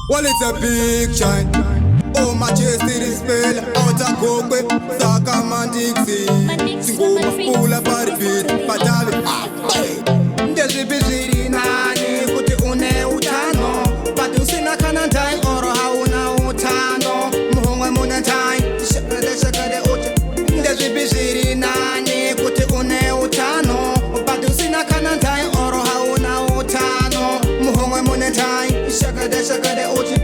Well, it's a big shine. Oh, my chest it is spell out a coke, Saka man Dixie. Singo mafula parifit, patavi. Ndezi biziri nani, kuti une utano. Pati usina kanantai, oro hauna utano. Muhongwe munatai, shakade uche. Ndezi biziri nani, kuti une utano. Pati usina kanantai, oro hauna utano. Muhongwe munatai, shakade uche.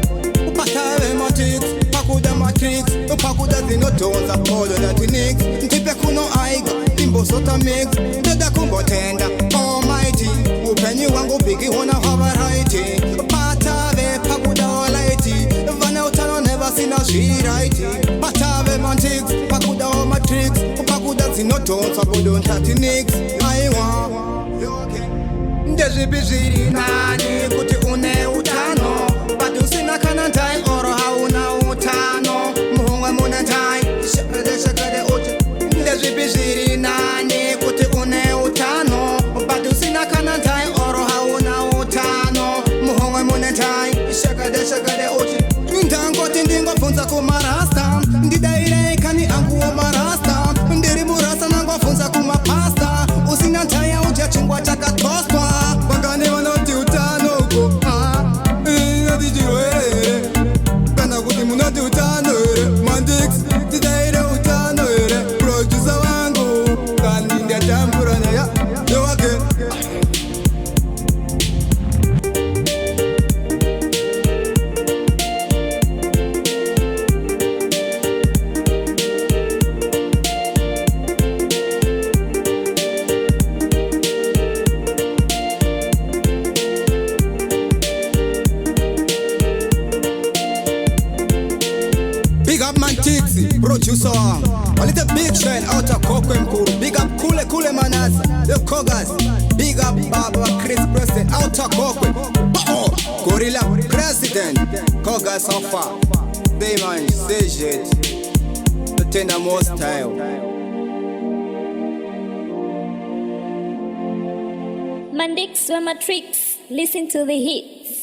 Upatave matix, pakuda matrix. Upakuda zinotonza, polo na tinix. Ntipe kuno aiga, imbo sota mix. Dada kumbo tenda, almighty. Upenyi wangu bigi huna variety. Patave, pakuda olaiti. Vane utano never seen a shiraiti. Patave matix, pakuda o matrix. Upakuda zinotonza, polo na tinix. Aiwa, ndezi biziri nani, kuti une utano. Pati usina kanantai, oro hauna utano. Muhongwe munatai, shakade uche. Ndezi biziri nani, kuti une utano. Pati usina kanantai, oro hauna utano. Muhongwe munatai, shakade uche. Ndangoti ndingofunza kumarasta. Ndidaire kani angu marasta. Ndiri murasta nangofunza kumapasta. Usina ntaya uja chingwa chakatoswa. Wangane wanoti utano uko. Kana kuti munoti utano ere. Mandix tidaire utano ere. Producer wangu kandi ndiatambura neya yowake. Big up man Tixi, producer wangu. Walite big shine out of Kokwe Mkuru. Big up kule manasa, the Kogas. Big up Baba Chris President out of Kokwe. Gorilla President, Kogas so far. They man, stage it. The tender more style. Mandix Matrix, listen to the hits.